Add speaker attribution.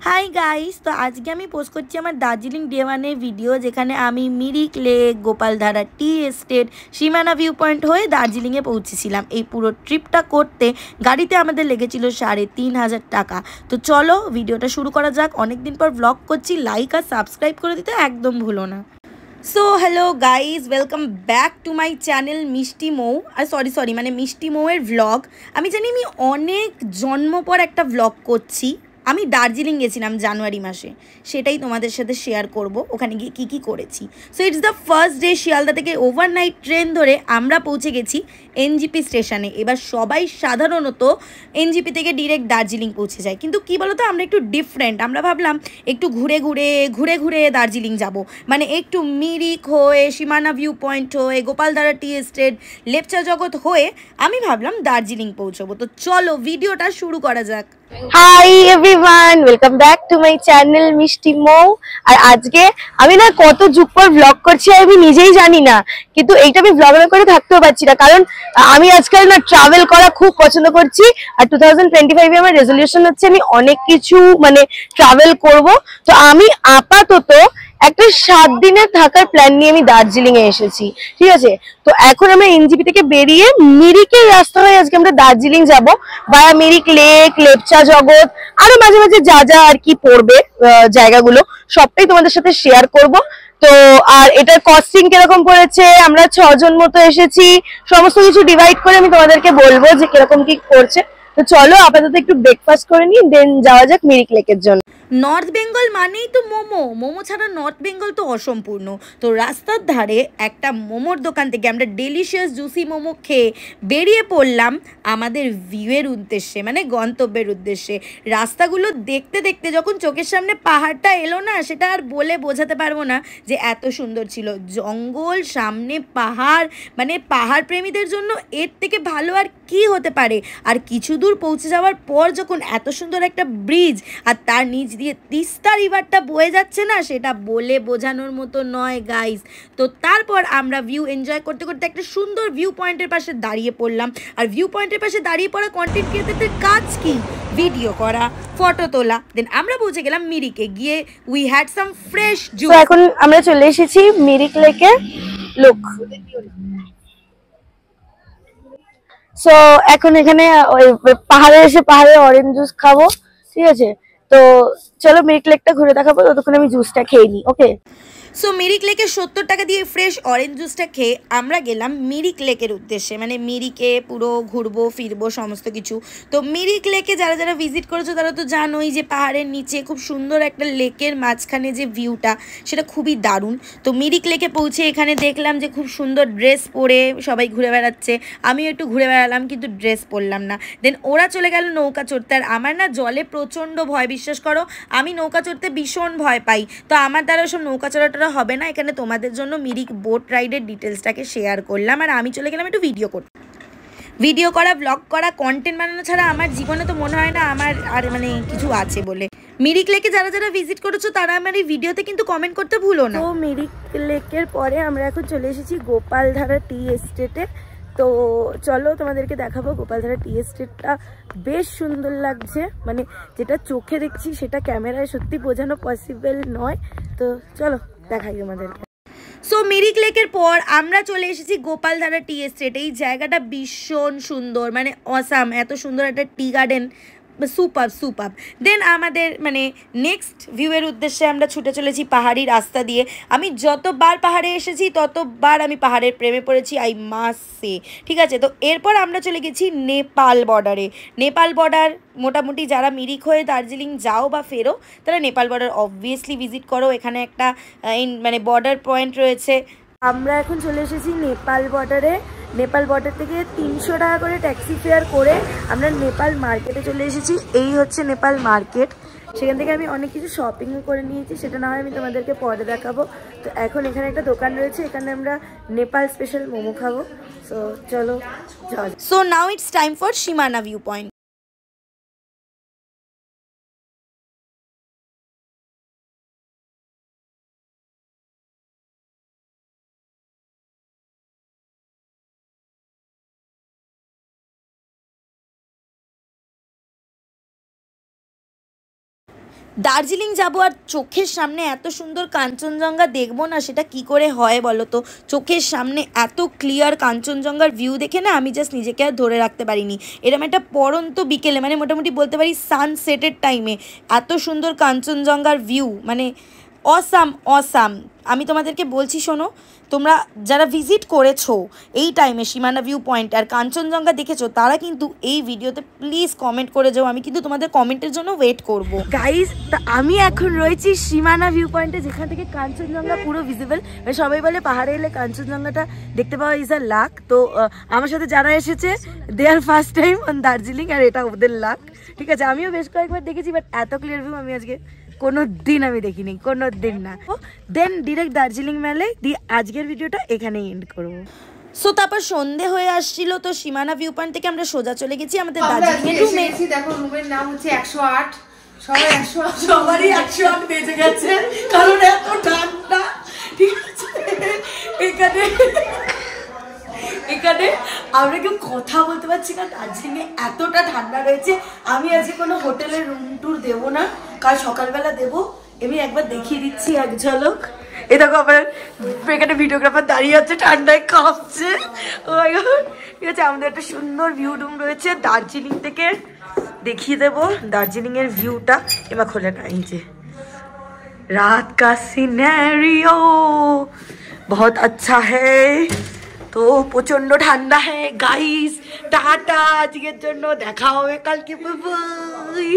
Speaker 1: Hi guys, তো আজকে আমি পোস্ট করছি আমার দার্জিলিং ডে ওয়ানের ভিডিও, যেখানে আমি Mirik lake, Gopaldhara tea estate, সীমানা ভিউ পয়েন্ট হয়ে দার্জিলিংয়ে পৌঁছেছিলাম। এই পুরো ট্রিপটা করতে গাড়িতে আমাদের লেগেছিল ৩,৫০০ টাকা। তো চলো ভিডিওটা শুরু করা যাক। অনেকদিন পর ব্লগ করছি, লাইক আর সাবস্ক্রাইব করে দিতে একদম ভুলো না। So hello guys, welcome back to my channel মিষ্টি মৌ। আর সরি মানে মিষ্টি মৌয়ের ভ্লগ। আমি জানি আমি অনেক জন্ম পর একটা ভ্লগ করছি। আমি দার্জিলিং গেছিলাম জানুয়ারি মাসে, সেটাই তোমাদের সাথে শেয়ার করব ওখানে গিয়ে কী কী করেছি। So it's the first day. Sealdah থেকে ওভারনাইট ট্রেন ধরে আমরা পৌঁছে গেছি এনজিপি স্টেশনে। এবার সবাই সাধারণত এনজিপি থেকে ডিরেক্ট দার্জিলিং পৌঁছে যায়, কিন্তু কী বলো তো, আমরা একটু ডিফারেন্ট। আমরা ভাবলাম একটু ঘুরে দার্জিলিং যাব, মানে একটু মিরিক হয়ে, সীমানা ভিউ পয়েন্ট হয়ে, গোপালধারা টি এস্টেট, লেপচা জগৎ হয়ে আমি ভাবলাম দার্জিলিং পৌঁছবো। তো চলো ভিডিওটা শুরু করা যাক।
Speaker 2: Hi everyone, welcome back to my channel মিষ্টি মৌ। আর আজকে আমি না কত যুগ পর ব্লগ করছি আমি নিজেই জানি না, কিন্তু এইটা আমি ব্লগ না করে থাকতেও পারছি না, কারণ আমি আজকাল না ট্রাভেল করা খুব পছন্দ করছি। আর 2025 আমার রেজলিউশন হচ্ছে আমি অনেক কিছু মানে ট্রাভেল করব। তো আমি আপাতত একটা 7 দিনের থাকার প্ল্যান নিয়ে আমি দার্জিলিং এ এসেছি, ঠিক আছে। তো এখন আমরা এনজিপি থেকে বেরিয়ে মিরিকের রাস্তা হয়ে আজকে আমরা দার্জিলিং যাব, বা মিরিক লেক, লেপচা জগৎ, আরো মাঝে মাঝে যা যা আর কি পড়বে জায়গাগুলো সবটাই তোমাদের সাথে শেয়ার করব। তো আর এটার কস্টিং কিরকম পড়েছে, আমরা 6 জন মতো এসেছি, সমস্ত কিছু ডিভাইড করে আমি তোমাদেরকে বলবো যে কিরকম কি করছে। তো চলো আপাতত একটু ব্রেকফাস্ট করে নিই, দেন যাওয়া যাক মিরিক লেকের জন্য।
Speaker 1: নর্থ বেঙ্গল মানেই তো মোমো, মোমো ছাড়া নর্থ বেঙ্গল তো অসম্পূর্ণ। তো রাস্তার ধারে একটা মোমোর দোকান থেকে আমরা ডেলিশিয়াস জুসি মোমো খেয়ে বেরিয়ে পড়লাম আমাদের ভিউয়ের উদ্দেশ্যে, মানে গন্তব্যের উদ্দেশ্যে। রাস্তাগুলো দেখতে দেখতে যখন চোখের সামনে পাহাড়টা এলো না, সেটা আর বলে বোঝাতে পারবো না যে এত সুন্দর ছিল। জঙ্গল, সামনে পাহাড়, মানে পাহাড় প্রেমীদের জন্য এর থেকে ভালো আর কি হতে পারে। আর কিছু দূর পৌঁছে যাওয়ার পর যখন এত সুন্দর একটা ব্রিজ আর তার নিচ দিয়ে তিস্তা রিভারটা বয়ে যাচ্ছে না, সেটা বলে বোঝানোর মতো নয় গাইস। তো তারপর আমরা ভিউ এনজয় করতে করতে একটা সুন্দর ভিউ পয়েন্টের পাশে দাঁড়িয়ে পড়লাম। আর ভিউ পয়েন্টের পাশে দাঁড়িয়ে পড়া কন্টেন্ট ক্রিয়েটরদের কাজ কি? ভিডিও করা, ফটো তোলা। দেন আমরা পৌঁছে গেলাম মিরিকে, গিয়ে we had some fresh juice.
Speaker 2: এখন আমরা চলে এসেছি মিরিক লেকে। লুক, সো এখন এখানে ওই পাহাড়ে এসে পাহাড়ে অরেঞ্জ জুস খাবো, ঠিক আছে। তো চলো মিরিক লেকটা ঘুরে দেখাবো, ততক্ষণ আমি জুসটা খেয়ে নিই, ওকে।
Speaker 1: সো মিরিক লেকে 70 টাকা দিয়ে ফ্রেশ অরেঞ্জ জুসটা খেয়ে আমরা গেলাম মিরিক লেকের উদ্দেশ্যে, মানে মিরিকে পুরো ঘুরবো ফিরবো সমস্ত কিছু। তো মিরিক লেকে যারা যারা ভিজিট করেছো তারা তো জানোই যে পাহাড়ের নিচে খুব সুন্দর একটা লেকের মাঝখানে যে ভিউটা, সেটা খুবই দারুণ। তো মিরিক লেকে পৌঁছে এখানে দেখলাম যে খুব সুন্দর ড্রেস পরে সবাই ঘুরে বেড়াচ্ছে। আমিও একটু ঘুরে বেড়ালাম, কিন্তু ড্রেস পরলাম না। দেন ওরা চলে গেল নৌকা চড়তে। আর আমার না জলে প্রচণ্ড ভয়, বিশ্বাস করো, আমি নৌকা চড়তে ভীষণ ভয় পাই। তো আমার দ্বারা সব নৌকা চড়াটা হবে না। এখানে তোমাদের জন্য মিরিক বোট রাইডের ডিটেলসটাকে শেয়ার করলাম। আর আমি চলে গেলাম একটু ভিডিও করা, ব্লগ করা, কন্টেন্ট বানানো ছাড়া আমার জীবনে তো মনে হয় না আমার আর মানে কিছু আছে বলে। মিরিক লেকে যারা যারা ভিজিট করেছো তারা আমার এই ভিডিওতে কিন্তু কমেন্ট করতে ভুলো না।
Speaker 2: তো মিরিক লেকের পরে আমরা এখন চলে এসেছি গোপালধারা টি এস্টেটে। তো চলো তোমাদেরকে দেখাবো গোপালধারা টি এস্টেটটা। বেশ সুন্দর লাগছে, মানে যেটা চোখে দেখছি সেটা ক্যামেরায় সত্যি বোঝানো পসিবল নয়। তো চলো দেখাই তোমাদেরকে।
Speaker 1: সো মিরিক লেকের পর আমরা চলে এসেছি গোপালধারা টি এস্টেট। এই জায়গাটা ভীষণ সুন্দর, মানে অসাম, এত সুন্দর একটা টি গার্ডেন, সুপার। দেন আমাদের মানে নেক্সট ভিউয়ের উদ্দেশ্যে আমরা ছুটে চলেছি পাহাড়ি রাস্তা দিয়ে। আমি যতবার পাহাড়ে এসেছি ততবার আমি পাহাড়ের প্রেমে পড়েছি, আই মাস্ট সে, ঠিক আছে। তো এরপর আমরা চলে গেছি নেপাল বর্ডারে। নেপাল বর্ডার মোটামুটি যারা মিরিক হয়ে দার্জিলিং যাও বা ফেরো, তারা নেপাল বর্ডার অবভিয়াসলি ভিজিট করো। এখানে একটা মানে বর্ডার পয়েন্ট রয়েছে।
Speaker 2: আমরা এখন চলে এসেছি নেপাল বর্ডারে। নেপাল বর্ডার থেকে 300 টাকা করে ট্যাক্সি ফেয়ার করে আমরা নেপাল মার্কেটে চলে এসেছি। এই হচ্ছে নেপাল মার্কেট। সেখান থেকে আমি অনেক কিছু শপিংও করে নিয়েছি, সেটা না হয় আমি তোমাদেরকে পরে দেখাবো। তো এখন এখানে একটা দোকান রয়েছে, এখানে আমরা নেপাল স্পেশাল মোমো খাবো। সো চলো যাওয়া যাক।
Speaker 1: So now it's time for সীমানা ভিউ পয়েন্ট। দার্জিলিং যাব আর চোখের সামনে এত সুন্দর কাঞ্চনজঙ্ঘা দেখবো না, সেটা কি করে হয় বলো তো। চোখের সামনে এত ক্লিয়ার কাঞ্চনজঙ্ঘার ভিউ দেখে না আমি জাস্ট নিজেকে আর ধরে রাখতে পারিনি। এরকম একটা পড়ন্ত বিকেলে, মানে মোটামুটি বলতে পারি সানসেটের টাইমে এত সুন্দর কাঞ্চনজঙ্ঘার ভিউ, মানে অসাম অসাম। আমি তোমাদেরকে বলছি শোনো, তোমরা যারা ভিজিট করেছো এই টাইমে সীমানা ভিউ পয়েন্ট আর কাঞ্চনজঙ্ঘা দেখেছো, তারা কিন্তু এই ভিডিওতে প্লিজ কমেন্ট করে যাও। আমি কিন্তু তোমাদের কমেন্টের জন্য ওয়েট করব। গাইজ, আমি এখন রয়েছি সীমানা ভিউ পয়েন্টে, যেখান থেকে কাঞ্চনজঙ্ঘা পুরো ভিজিবল। সবাই বলে পাহাড়ে এলে কাঞ্চনজঙ্ঘাটা দেখতে পাওয়া ইজ আ লাক। তো আমার সাথে যারা এসেছে দে আর ফার্স্ট টাইম অন দার্জিলিং, আর এটা ওদের লাক। ঠিক আছে, আমিও বেশ কয়েকবার দেখেছি, বাট এত ক্লিয়ার ভিউ আমি আজকে কোনো দিন আমি দেখিনি, কোনো দিন না। দেন ডিরেক্ট দার্জিলিং মেলে দিয়ে আজকের ভিডিওটা এখানেই এন্ড করবো। সো তারপর সন্ধে হয়ে আসছিল, তো সীমানা ভিউ পয়েন্ট থেকে আমরা সোজা চলে গেছি আমাদের দার্জিলিং এর রুমে।
Speaker 3: দেখো রুমের নাম হচ্ছে 108। সবাই 108, সবারই 108 বেজে গেছে, কারণ এত ঠান্ডা। ঠিক আছে, এখানে আমরা কেউ কথা বলতে পারছি না, দার্জিলিংয়ে এতটা ঠান্ডা রয়েছে। আমি আজকে কোনো হোটেলের রুম ট্যুর দেবো না, কাল সকালবেলা দেবো। আমি একবার দেখিয়ে দিচ্ছি এক ঝলক। এ দেখো আমার এখানে ভিডিওগ্রাফার দাঁড়িয়ে আছে, ঠান্ডায় কাঁপছে। ও মাই গড। ঠিক আছে, আমাদের একটা সুন্দর ভিউ রুম রয়েছে দার্জিলিং থেকে, দেখিয়ে দেবো দার্জিলিং এর ভিউটা। এবার খোলে না, এই যে রাত কা সিনারিও বহুত আচ্ছা হ্যায়। তো প্রচন্ড ঠান্ডা হ্যাঁ গাইস। টাটা, আজকের জন্য দেখা হবে কালকে, বাই বাই।